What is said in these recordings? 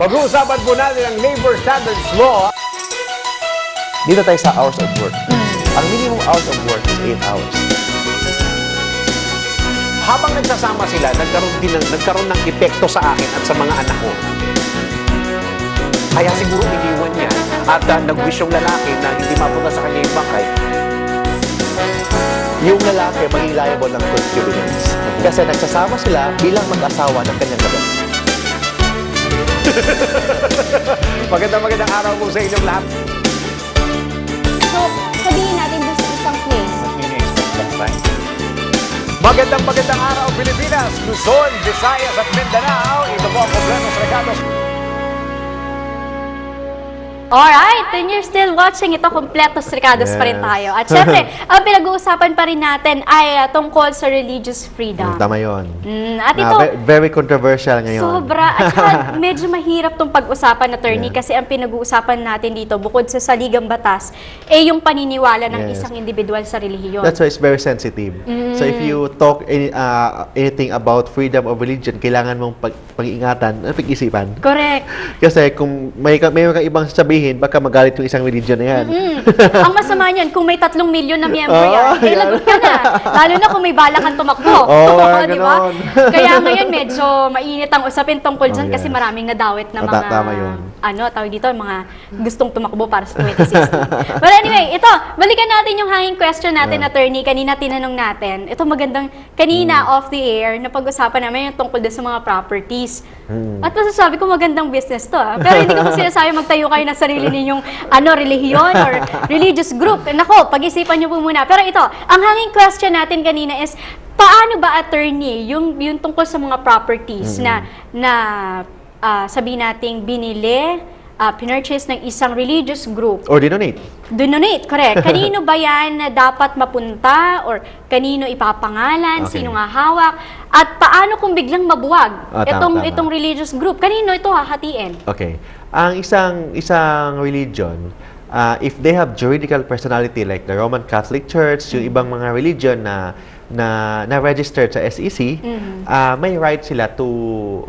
Pag-uusapan po natin ang Labor Standards Law. Dito tayo sa hours of work. Ang minimum hours of work is 8 hours. Habang nagsasama sila, nagkaroon ng epekto sa akin at sa mga anak ko. Kaya siguro iniwan niya at nag-wish yung lalaki na hindi mapunta sa kanya yung bangkay. Yung lalaki maging liable ng concubinage. Kasi nagsasama sila bilang mag-asawa ng kanyang kabit. Magandang araw po sa inyong lahat. So, sabihin natin doon sa isang place. Magandang araw Pilipinas, Luzon, Visayas at Mindanao. Ito po ang Kompletos Regalos. Alright, and you're still watching ito, Kompletos Recados pa rin tayo. At syempre, ang pinag-uusapan pa rin natin ay tungkol sa religious freedom. Tama yun. At ito, very controversial ngayon. sobra. At saka, medyo mahirap itong pag-usapan, attorney, kasi ang pinag-uusapan natin dito, bukod sa saligang batas, eh yung paniniwala ng isang individual sa relihiyon. That's why it's very sensitive. So if you talk anything about freedom of religion, kailangan mong pag-ingatan, pag-isipan. Correct. Kasi kung mayroon kang ibang sabihin, baka magalit yung isang religion na yan. Ang masama niyan, kung may 3 milyon na miyembro yan, eh lagot ka na. Lalo na kung may balak kang tumakbo. Di ba? Kaya ngayon, medyo mainit ang usapin tungkol dyan kasi maraming nadawit na mga, tawag dito, mga gustong tumakbo para sa 2016. But anyway, ito, balikan natin yung hanging question natin, attorney. Kanina tinanong natin. Ito magandang, kanina off the air, napag-usapan namin yung tungkol sa mga properties. At masasabi ko magandang business to. Pero hindi ko po sinasabi magtayo kayo na sarili ninyong relihiyon or religious group. Nako, pag-isipan nyo po muna. Pero ito, ang hanging question natin kanina is, paano ba, attorney, yung tungkol sa mga properties na sabihin nating binili, pinurchase ng isang religious group. Or dinonate. Donate, correct. Kanino ba yan na dapat mapunta or kanino ipapangalan, sino nga hawak, at paano kung biglang mabuwag itong religious group? Kanino ito hahatiin? Okay. Ang isang religion, if they have juridical personality like the Roman Catholic Church, yung ibang mga religion na registered sa SEC, may right sila to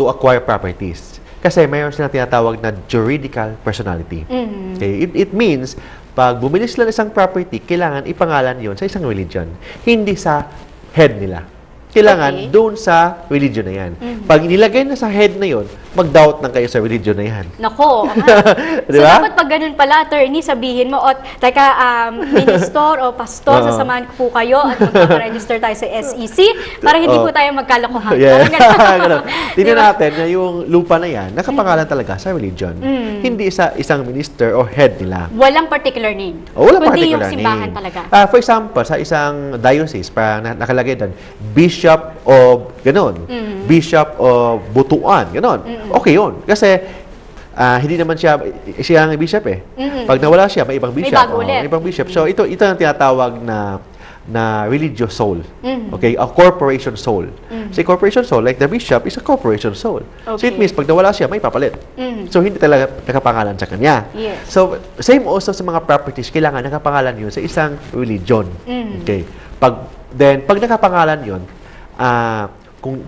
acquire properties. Kasi mayroon silang tinatawag na juridical personality. Okay? It means, pag bumili sila ng isang property, kailangan ipangalan yon sa isang religion. Hindi sa head nila. Kailangan doon sa religion na yan. Pag inilagay na sa head na yon, mag-doubt lang kayo sa religion na yan. Nako. So, dapat pag ganun pala, attorney, sabihin mo, minister o pastor, sasamahan ko po kayo at magpapa-register tayo sa SEC para hindi po tayo magkalokohan. Tingnan natin na yung lupa na yan, nakapangalan talaga sa religion. Hindi sa isang minister o head nila. Walang particular name. Walang kundi particular yung simbahan name. talaga. For example, sa isang diocese, parang nakalagay doon, Bishop of ganon, Bishop of Butuan, ganon. Okay yun. Kasi hindi naman siya ang bishop eh. Pag nawala siya, may ibang bishop. May bago ulit. May ibang bishop. So ito ang tinatawag na religious soul. Okay? A corporation soul. So corporation soul, like the bishop, is a corporation soul. So it means pag nawala siya, may papalit. So hindi talaga nakapangalan sa kanya. Yes. So same also sa mga properties, kailangan nakapangalan yun sa isang religion. Okay? Pag nakapangalan yun,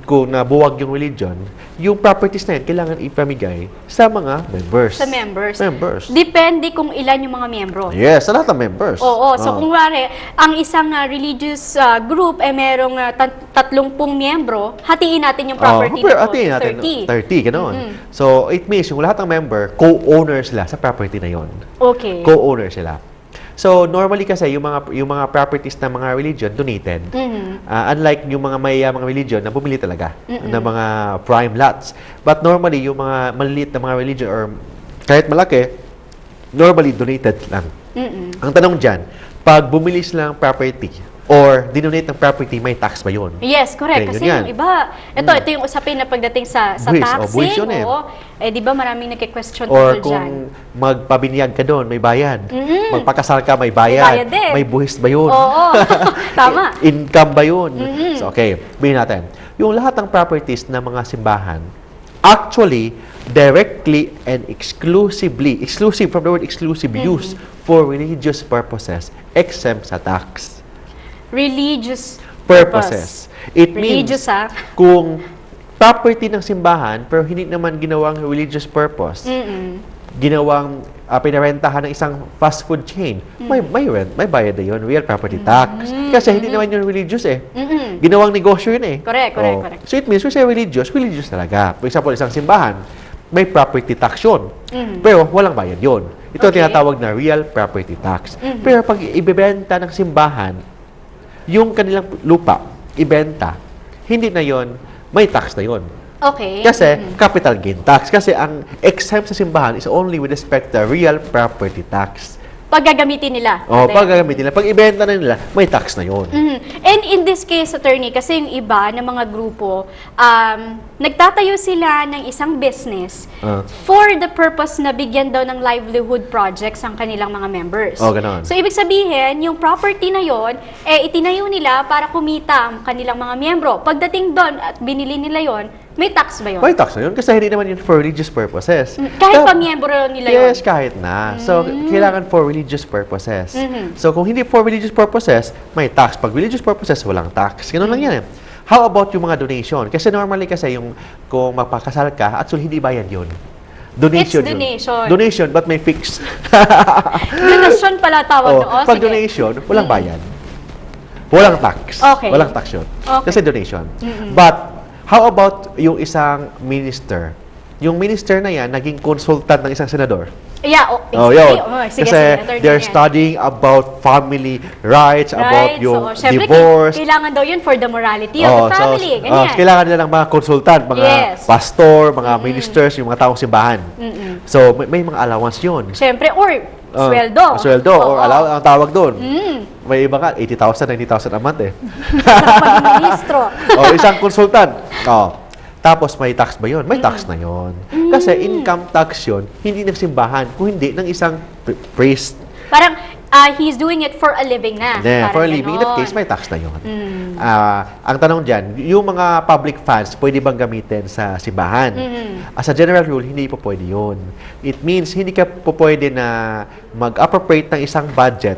kung nabuwag yung religion, yung properties na yan, kailangan ipamigay sa mga members. Sa members. Members. Depende kung ilan yung mga membro. Yes, sa lahat ng members. Oo. So, kung wari, ang isang religious group ay merong 30 miyembro, hatiin natin yung property na hatiin natin 30, gano'n. So, it means yung lahat ng member, co-owners sila sa property na yon. Okay. Co-owners sila. So, normally kasi, yung mga properties ng mga religion, donated. Unlike yung mga mayayamang religion na bumili talaga ng mga prime lots. But normally, yung mga maliliit na mga religion or kahit malaki, normally donated lang. Ang tanong dyan, pag bumili sila ng property or dinonate ng property, may tax ba yun? Yes, correct. Kasi yung iba, ito yung usapin na pagdating sa taxing. Di ba maraming nagke-question or tungkol kung dyan? magpabinyag ka doon, may bayad. Magpakasal ka, may bayad. May bayad din. May buhis ba yun? Oo. Tama. Income ba yun? So, okay. Bilhin natin. Yung lahat ng properties ng mga simbahan, actually, directly and exclusive from the word exclusive, used for religious purposes, exempt sa tax. Religious Purposes. It Religious, means kung property ng simbahan pero hindi naman ginawang religious purpose. Ginawang pinarentahan ng isang fast food chain, may bayad na yun, real property tax. Kasi hindi naman yun religious eh. Ginawang negosyo yun eh. Correct. So it means, we say religious talaga. For example, isang simbahan, may property tax yun. Pero walang bayad yun. Ito tinatawag na real property tax. Pero pag ibebenta ng simbahan, yung kanilang lupa, ibenta, hindi na yun, may tax na yun. Okay. Kasi capital gain tax. Kasi ang exempt sa simbahan is only with respect to real property tax. Pag gagamitin nila. Pag gagamitin nila. Pag ibenta na nila, may tax na yun. And in this case, attorney, kasi yung iba ng mga grupo, nagtatayo sila ng isang business for the purpose na bigyan daw ng livelihood projects ang kanilang mga members. Ganon. So, ibig sabihin, yung property na yon, itinayo nila para kumita ang kanilang mga miyembro. Pagdating doon at binili nila yon, may tax ba yun? May tax na yun kasi hindi naman yun for religious purposes. Kahit pa miyembro nila yun? Yes, kahit na. So, kailangan for religious purposes. So, kung hindi for religious purposes, may tax. Pag religious purposes, walang tax. Ganun lang yan eh. How about yung mga donation? Kasi normally yung kung magpakasal ka, actually hindi bayad yun. Donation It's donation. Yun. Donation, but may fix. Donation pala tawag doon. Pag donation, walang bayad. Walang tax. Okay. Walang tax yun. Okay. Kasi donation. But, how about yung isang minister? Yung minister na yan, naging consultant ng isang senador. Yeah, Yun. Sige, Kasi attorney they're yan. studying about family rights, about yung syempre, divorce. kailangan daw yun for the morality of the family. Ganyan. Kailangan nila ng mga consultant, mga pastor, mga ministers, yung mga taong simbahan. So, may mga allowance yun. Syempre, or sweldo. Sweldo, or ang tawag doon. May iba nga, 80,000, 90,000 a month eh. Paging ministro. Isang consultant. Tapos may tax ba yun? May tax na yun. Kasi income tax yun, hindi ng simbahan, kung hindi ng isang priest. Parang he's doing it for a living na. For a living. In that case, may tax na yun. Ang tanong dyan, yung mga public funds, pwede bang gamitin sa simbahan? As a general rule, hindi po pwede yun. It means, hindi ka po pwede na mag-appropriate ng isang budget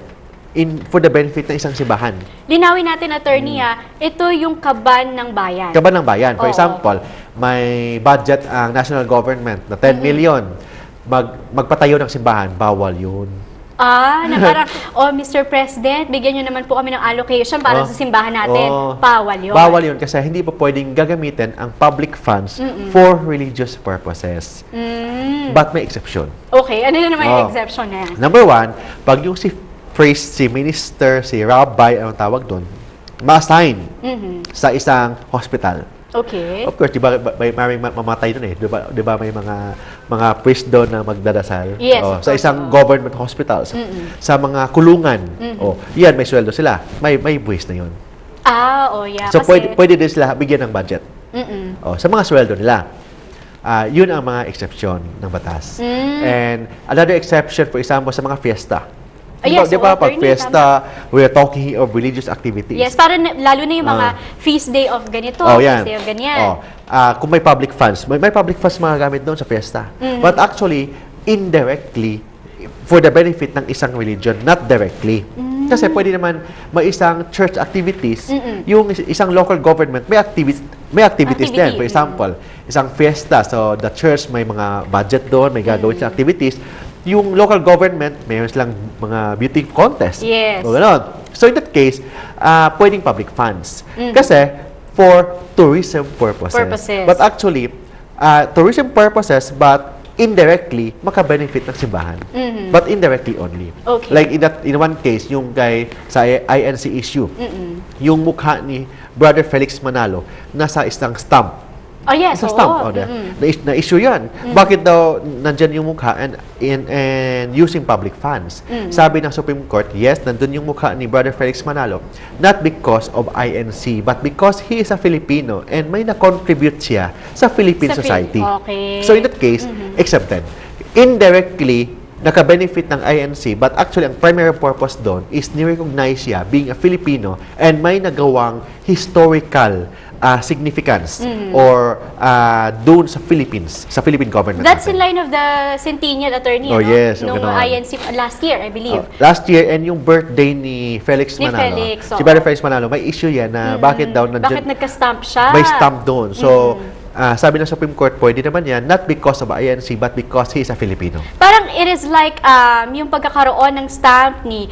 for the benefit ng isang simbahan. Linawin natin, attorney, ito yung kaban ng bayan. Kaban ng bayan. For example, may budget ang national government na 10 million. Magpatayo ng simbahan, bawal yun. Na parang, Mr. President, bigyan nyo naman po kami ng allocation para sa simbahan natin. Bawal yun. Bawal yun kasi hindi po pwedeng gagamitin ang public funds for religious purposes. But may exception. Okay, ano yun naman yung exception na yan? Number one, pag yung si priest, si minister, si rabbi, anong tawag doon, ma-assign sa isang hospital. Okay. Of course, di ba may mamatay doon eh. Di ba may mga priest doon na magdadasal? Yes, sa isang government hospital, sa mga kulungan. Yan, may sweldo sila. May buwis na yun. Yeah. So, pwede din sila bigyan ng budget. Sa mga sweldo nila. Yun ang mga exception ng batas. And another exception, for example, sa mga fiesta. Di ba, pag fiesta, we're talking of religious activities. Yes, para lalo na yung mga feast day of ganito, yan. feast day of ganyan. Kung may public funds, may public funds magagamit doon sa fiesta. But actually, indirectly, for the benefit ng isang religion, not directly. Kasi pwede naman may isang church activities, yung isang local government, may activities din. For example, isang fiesta, so the church may mga budget doon, may gagawin sa activities. Yung local government, mayroon silang mga beauty contest. Yes. O ganon. So in that case, pwedeng public funds. Kasi for tourism purposes. But actually, tourism purposes, but indirectly, maka-benefit ng simbahan. But indirectly only. Okay. Like in one case, yung sa INC issue, yung mukha ni Brother Felix Manalo nasa isang stamp. Yes. Sa stamp. Na-issue yan. Bakit daw nandyan yung mukha and using public funds? Sabi ng Supreme Court, yes, nandun yung mukha ni Brother Felix Manalo. Not because of INC, but because he is a Filipino and may na-contribute siya sa Philippine society. Okay. So in that case, accepted. Indirectly, naka-benefit ng INC, but actually, ang primary purpose doon is ni-recognize siya being a Filipino and may nagawang historical significance or doon sa Philippines, sa Philippine government. That's in line of the centennial, attorney, yes. Nung INC last year, I believe. Last year, and yung birthday ni Felix Manalo. Si Brother Felix Manalo, may issue yan na bakit daw Bakit nagka-stamp siya? May stamp doon. So, sabi ng Supreme Court, pwede naman yan, not because of INC, but because he is a Filipino. Parang it is like yung pagkakaroon ng stamp ni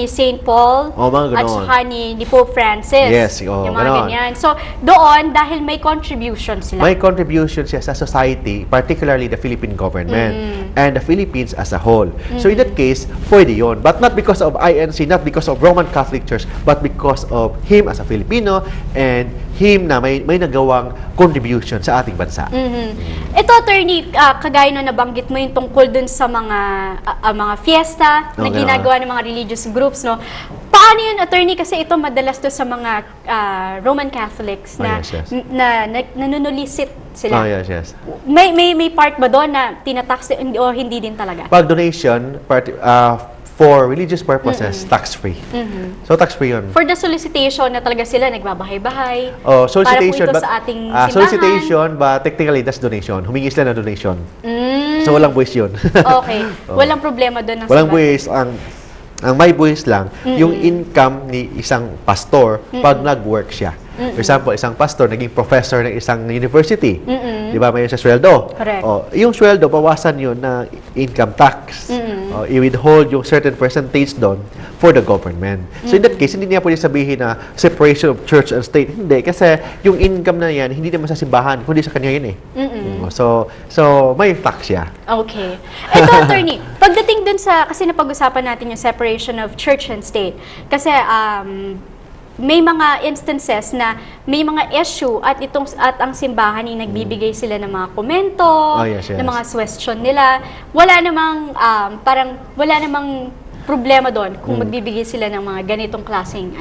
St. Paul Mga at ganon. saka ni Pope Francis. Yes, yung mga ganon. ganyan. So, doon, dahil may contribution sila. May contribution siya sa society, particularly the Philippine government and the Philippines as a whole. So in that case, pwede yun. But not because of INC, not because of Roman Catholic Church, but because of him as a Filipino and him na may nagawang contribution sa ating bansa. Ito, attorney, kagaya na nabanggit mo yung tungkol dun sa mga fiesta na Okay, ginagawa ng mga religious groups, no? Paano yun, attorney? Kasi ito madalas to sa mga Roman Catholics na, yes. na nanunulisit sila. Yes. May part ba doon na tinatax o hindi din talaga? Pag donation, for religious purposes, tax-free. So, tax-free yun. For the solicitation na talaga sila nagbabahay-bahay. Solicitation, para po ito but, sa ating simbahan. solicitation, but technically, that's donation. Humingi sila ng donation. So, walang buwis yun. Okay. Walang problema doon ng Walang simbahan. buwis. Ang may buwis lang, yung income ni isang pastor pag nag-work siya. For example, isang pastor naging professor ng isang university. Di ba? May sa sweldo. Correct. Yung sweldo, bawasan yun ng income tax. I-withhold yung certain percentage doon for the government. So in that case, hindi niya pwede sabihin na separation of church and state. Hindi. Kasi yung income na yan, hindi naman sa simbahan, kundi sa kanya yun eh. So may tax siya. Okay. Ito, attorney, pagdating dun sa, kasi napag-usapan natin yung separation of church and state. Kasi, may mga instances na may mga issue at ang simbahan ay nagbibigay sila ng mga komento, Yes. ng mga question nila. Wala namang problema doon kung magbibigay sila ng mga ganitong klaseng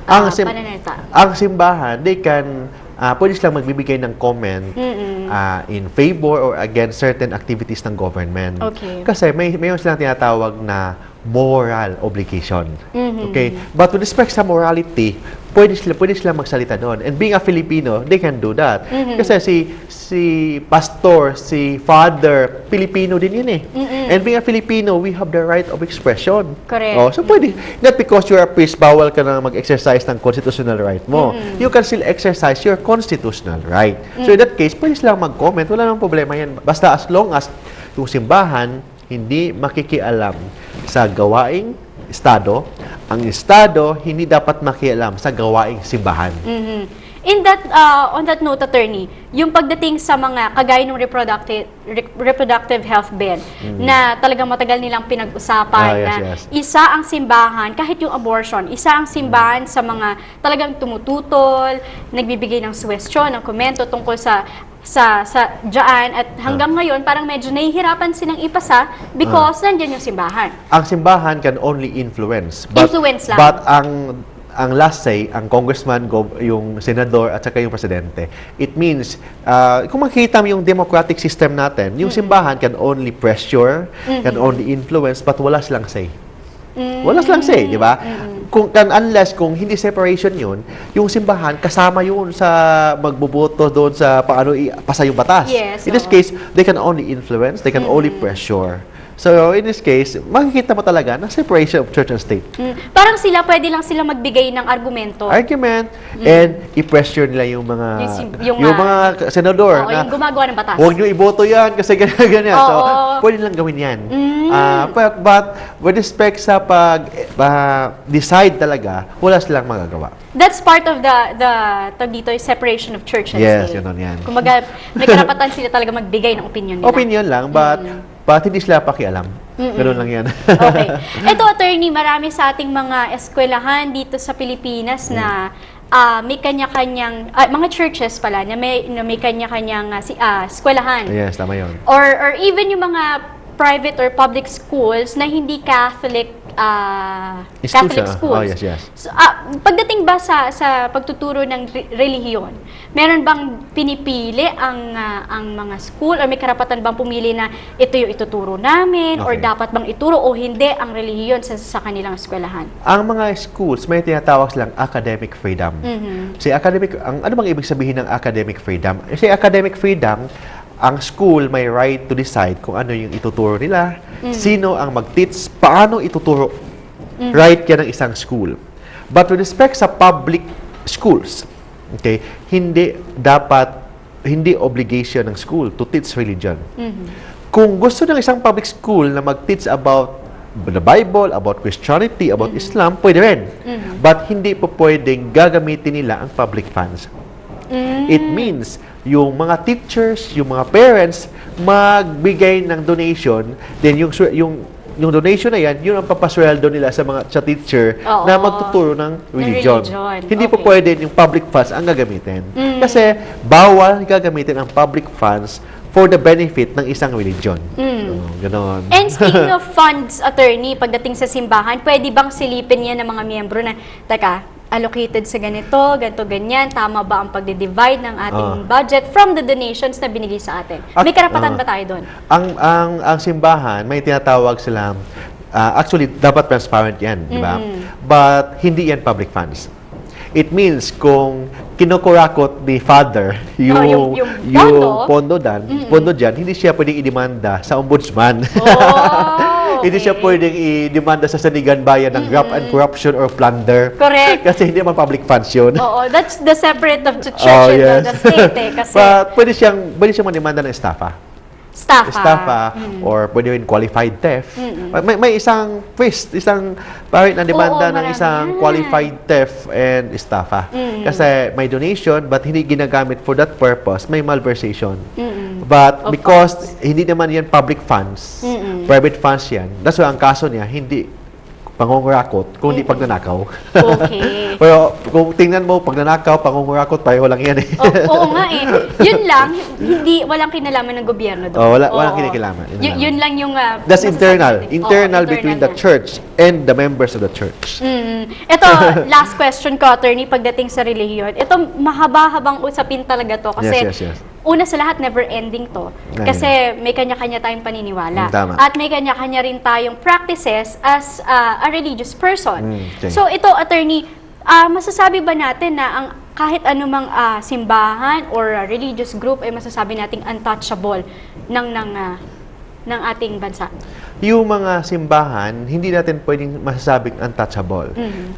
pananalita. Ang simbahan, they can pwede silang magbibigay ng comment in favor or against certain activities ng government. Okay. Kasi may silang tinatawag na moral obligation. Okay? But with respect sa morality, pwede sila magsalita doon. And being a Filipino, they can do that. Kasi si pastor, si father, Filipino din yun eh. And being a Filipino, we have the right of expression. Correct. So pwede. Not because you're a priest, bawal ka na mag-exercise ng constitutional right mo. You can still exercise your constitutional right. So in that case, pwede silang mag-comment. Wala namang problema yan. Basta as long as yung simbahan hindi makikialam sa gawaing estado, ang estado hindi dapat makialam sa gawaing simbahan. In that, on that note, attorney, yung pagdating sa mga kagaya ng reproductive health bill na talagang matagal nilang pinag-usapan na isa ang simbahan, kahit yung abortion, isa ang simbahan sa mga talagang tumututol, nagbibigay ng suwestyon, ng komento tungkol sa dyan at hanggang ngayon parang medyo nahihirapan silang ipasa because nandyan yung simbahan. Ang simbahan can only influence. Influence lang. But ang last say, ang congressman, yung senador at saka yung presidente, it means, kung makikita mo yung democratic system natin, yung simbahan can only pressure, can only influence, but wala silang say. Wala silang say, di ba? Unless kung hindi separation yun, yung simbahan, kasama yun sa magboboto doon sa paano ipasa yung batas. Yes, In this case, they can only influence, they can only pressure. So, in this case, makikita mo talaga na separation of church and state. Parang pwede lang sila magbigay ng argumento. Argument, and i-pressure nila yung mga yung mga senador yung gumagawa ng batas. huwag nyo iboto yan kasi ganyan. So, pwede lang gawin yan. But with respect sa pag-decide talaga, wala silang magagawa. That's part of the separation of church and Yes, state. yun yan. Kumbaga, may karapatan sila talaga magbigay ng opinion nila. Opinion lang, but hindi sila pakialam. Ganun lang yan. Okay. Ito, attorney, marami sa ating mga eskwelahan dito sa Pilipinas na may kanya-kanyang, mga churches pala, na may kanya-kanyang eskwelahan. Yes, tama yun. Or even yung mga private or public schools na hindi Catholic schools. Oh, yes. So, pagdating ba sa pagtuturo ng relihiyon, meron bang pinipili ang mga school or may karapatan bang pumili na ito yung ituturo namin or dapat bang ituro o hindi ang relihiyon sa kanilang eskwelahan? Ang mga schools, may tinatawag silang academic freedom. Ano bang ibig sabihin ng academic freedom? Kasi academic freedom, ang school may right to decide kung ano yung ituturo nila, sino ang mag-teach, paano ituturo. Right yan ng isang school. But with respect sa public schools, okay, hindi dapat hindi obligation ng school to teach religion. Kung gusto ng isang public school na mag-teach about the Bible, about Christianity, about Islam, pwede rin. But hindi po pwedeng gagamitin nila ang public funds. It means, yung mga teachers, yung mga parents, magbigay ng donation, then yung donation na yan, yun ang papasweldo nila sa teacher na magtuturo ng religion. Hindi po pwede yung public funds ang gagamitin. Kasi bawal gagamitin ang public funds for the benefit ng isang religion. Ganon. And speaking of funds, attorney, pagdating sa simbahan, pwede bang silipin yan ng mga miyembro na, teka, allocated sa ganito, ganyan, tama ba ang pagde-divide ng ating budget from the donations na binigay sa atin? May karapatan ba tayo doon? Ang simbahan, may tinatawag silang, actually, dapat transparent yan, di ba? But hindi yan public funds. It means kung kinukurakot ni Father yung pondo dyan, hindi siya pwedeng idemanda sa ombudsman. Hindi siya pwedeng i-demanda sa Sanigan Bayan ng graft and corruption or plunder. Correct. Kasi hindi naman public funds yun. Oo, that's the separate of the church and the state kasi But pwede siyang mandemanda ng estafa. Or pwede rin qualified theft. May isang priest, parang na demanda ng isang qualified theft and estafa. Kasi may donation but hindi ginagamit for that purpose, may malversation. But because hindi naman yan public funds, private funds yan, that's why ang kaso niya hindi pangungurakot, kundi pagnanakaw. Okay. Pero kung tingnan mo, pagnanakaw, pangungurakot, pareho lang yan eh. Oo nga eh. Yun lang, walang kinalaman ng gobyerno doon. Walang kinikilaman. Yun lang yung... That's internal. Internal between the church and the members of the church. Ito, last question ko, attorney, pagdating sa relihiyon. Ito, mahaba-habang usapin talaga to. Kasi yes. Una sa lahat, never ending to. Kasi may kanya-kanya tayong paniniwala. Tama. At may kanya-kanya rin tayong practices as a religious person. Okay. So ito, attorney, masasabi ba natin na ang kahit anumang simbahan or religious group ay masasabi nating untouchable ng ating bansa? Yung mga simbahan, hindi natin pwedeng masasabing untouchable.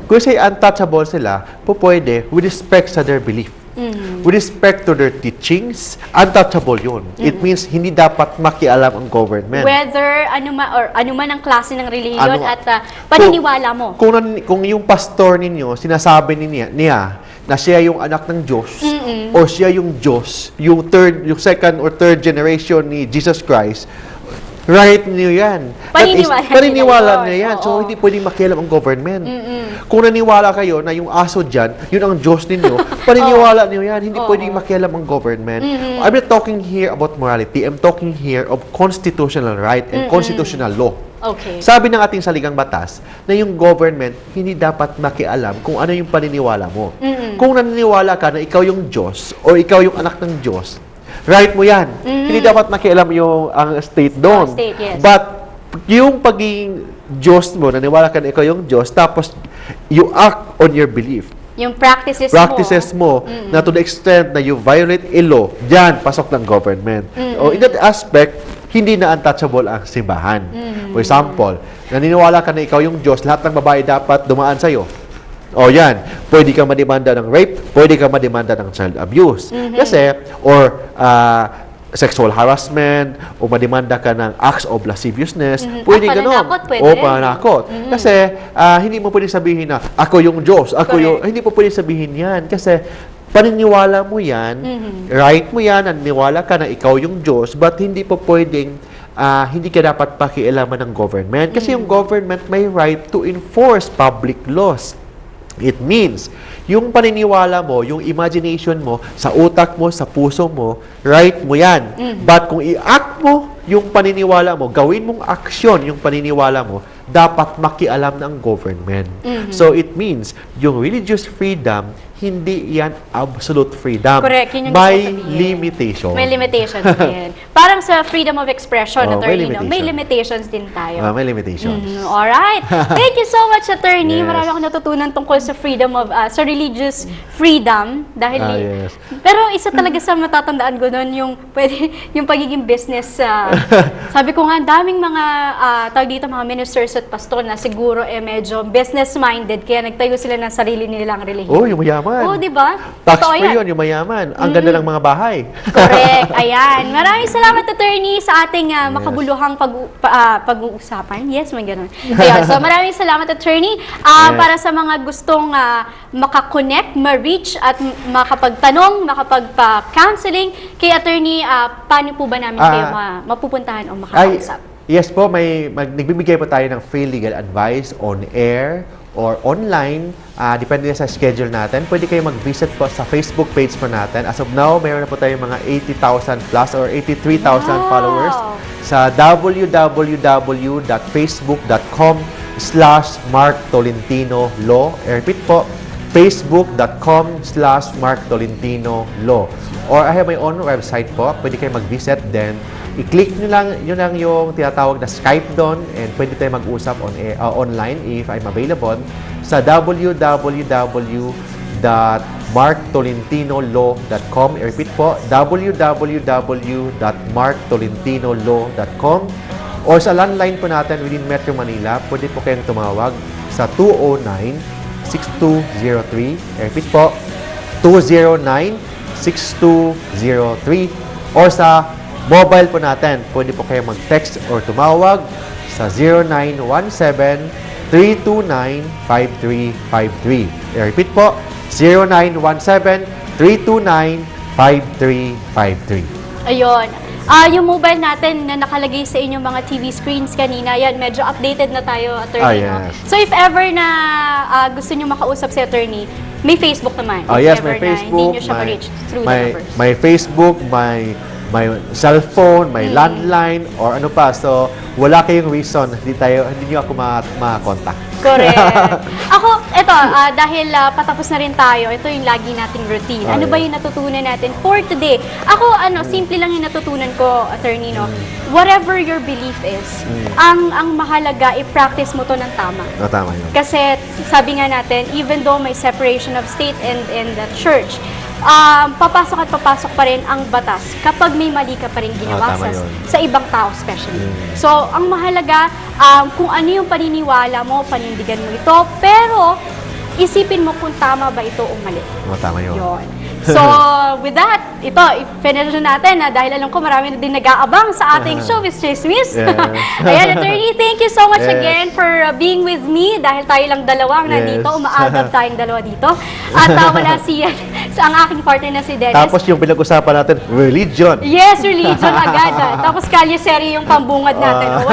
Kung say untouchable sila, pwede with respect sa their belief. With respect to their teachings, untouchable yun. It means hindi dapat makialam ang government. Whether anuman ang klase ng relihiyon at paniniwala mo. Kung yung pastor ninyo, sinasabi niya na siya yung anak ng Diyos, o siya yung Diyos, yung second or third generation ni Jesus Christ, right niyo yan. Paniniwala niya yan. So, hindi pwedeng makialam ang government. Kung naniwala kayo na yung aso dyan, yun ang Diyos ninyo, paniniwala niyo yan. Hindi pwedeng makialam ang government. I'm not talking here about morality. I'm talking here of constitutional right and constitutional law. Okay. Sabi ng ating saligang batas na yung government hindi dapat makialam kung ano yung paniniwala mo. Kung naniniwala ka na ikaw yung Diyos o ikaw yung anak ng Diyos, right mo yan. Hindi dapat makialam ang state doon. Yes. But yung pagiging Diyos mo, naniwala ka na ikaw yung Diyos, tapos you act on your belief. Yung practices mo na to the extent na you violate a law, diyan pasok ng government. O in that aspect, hindi na untouchable ang simbahan. For example, naniniwala ka na ikaw yung Diyos, lahat ng babae dapat dumaan sa'yo. O yan, pwede kang mademanda ng rape, pwede kang mademanda ng child abuse. Kasi, or sexual harassment, o mademanda ka ng acts of lasciviousness, pwede gano'n. O pananakot. Kasi, hindi mo pwede sabihin na, ako yung Diyos, hindi mo pwede sabihin yan. Kasi, paniniwala mo yan, right mo yan, naniniwala ka na ikaw yung Diyos, but hindi po pwedeng hindi ka dapat pakialaman ng government. Kasi yung government may right to enforce public laws. It means, yung paniniwala mo, yung imagination mo, sa utak mo, sa puso mo, right mo yan. But kung i-act mo yung paniniwala mo, gawin mong aksyon yung paniniwala mo, dapat makialam ng government. So it means, yung religious freedom, hindi yan absolute freedom. Correct. Yun yung may limitation. May limitations din. Parang sa freedom of expression, attorney, may limitations din tayo. May limitations. Alright. Thank you so much, attorney. Marami akong natutunan tungkol sa freedom of, sa religious freedom. Dahil, pero isa talaga sa matatandaan ko noon, yung pagiging business. Sabi ko nga, daming mga, tawag dito, mga ministers at pastor na siguro medyo business-minded, kaya nagtayo sila ng sarili nilang relihiyon. Yung mayaman. naman. Oo, di ba? Totoo Tax-free yan. yun, yung mayaman. Ang ganda ng mga bahay. Correct. Ayan. Maraming salamat, attorney, sa ating makabuluhang pag-uusapan. Yes, may ganun. Ayan. So, maraming salamat, attorney. Para sa mga gustong makakonect, ma-reach, at makapagtanong, makapagpa-counseling kay attorney, paano po ba namin kayo mapupuntahan o makakausap? Yes po, nagbibigay po tayo ng free legal advice on air or online. Depende sa schedule natin. Pwede kayo mag-visit po sa Facebook page po natin. As of now, mayroon na po tayong mga 80,000 plus or 83,000 followers sa www.facebook.com/MarkTolentinoLaw. Repeat po, facebook.com/MarkTolentinoLaw. Or I have my own website po. Pwede kayo mag-visit. Then, i-click nyo lang, yun lang yung tinatawag na Skype doon, and pwede tayo mag-usap online if I'm available sa www.marktolentinolow.com. I-repeat po, www.marktolentinolow.com. Or sa landline po natin within Metro Manila, pwede po kayong tumawag sa 209-6203. I-repeat po, 209-6203. Or sa mobile po natin, pwede po kayo mag-text or tumawag sa 0917-329-5353. I-repeat po, 0917-329-5353. Ayun. Yung mobile natin na nakalagay sa inyong mga TV screens kanina, yan, medyo updated na tayo, attorney. Yes. So, if ever na gusto nyo makausap si attorney, may Facebook naman. Yes, If may ever na Facebook, hindi nyo siya ma-reach through the numbers. may Facebook, may cellphone, may landline, or ano pa. So, wala kayong reason, hindi nyo ako ma-contact. Correct. Ako, eto, dahil patapos na rin tayo, ito yung lagi nating routine. Ano ba yung natutunan natin for today? Ako, simple lang yung natutunan ko, attorney, no? Whatever your belief is, ang mahalaga, i-practice mo to ng tama. Tama yun. Kasi, sabi nga natin, even though may separation of state and the church, papasok pa rin ang batas kapag may mali ka pa rin ginawa sa ibang tao especially. So, ang mahalaga, kung ano yung paniniwala mo, panindigan mo ito, pero isipin mo kung tama ba ito o mali. Tama yun. So, with that, ito, i-finish na natin dahil alam ko marami na din nag-aabang sa ating showbiz chismis. Ayan, attorney, thank you so much again for being with me dahil tayo lang dalawang nandito, umaagap tayong dalawa dito. At wala ang aking partner na si Dennis. Tapos yung pinag-usapan natin, religion. Yes, religion agad. Tapos kalyeseri yung pambungad natin.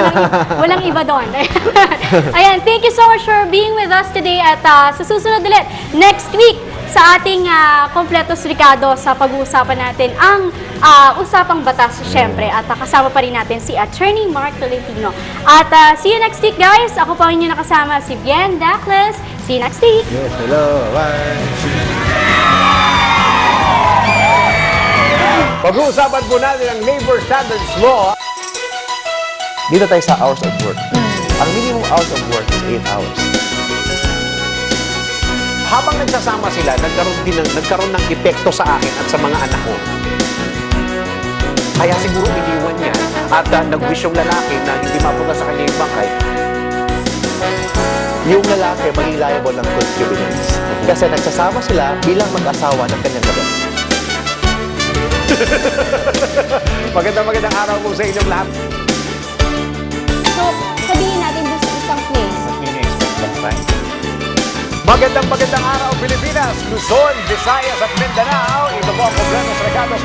Walang iba doon. Ayan, thank you so much for being with us today at sa susunod ulit, next week, sa ating Kompletos Ricardo sa pag-uusapan natin ang usapang batas, syempre. At kasama pa rin natin si Attorney Mark Tolentino. At see you next week, guys. Ako pa rin yung nakasama, si Bien Dacles. See you next week. Yes, hello. Bye. Pag-uusapan po natin ang labor standards law. Dito tayo sa hours of work. Ang minimum hours of work is 8 hours. Habang nagsasama sila, nagkaroon ng epekto sa akin at sa mga anak ko. Kaya siguro iniwan niya at nag-wish yung lalaki na hindi mapunta sa kanya yung bangkay. Yung lalaki maging liable ng concubinage. Kasi nagsasama sila bilang mag-asawa ng kanyang gabi. Magandang araw po sa inyong lahat. So, sabihin natin doon sa isang place. Magandang araw Pilipinas, Luzon, Visayas at Mindanao. Ito po ang Kompletos Ricardo.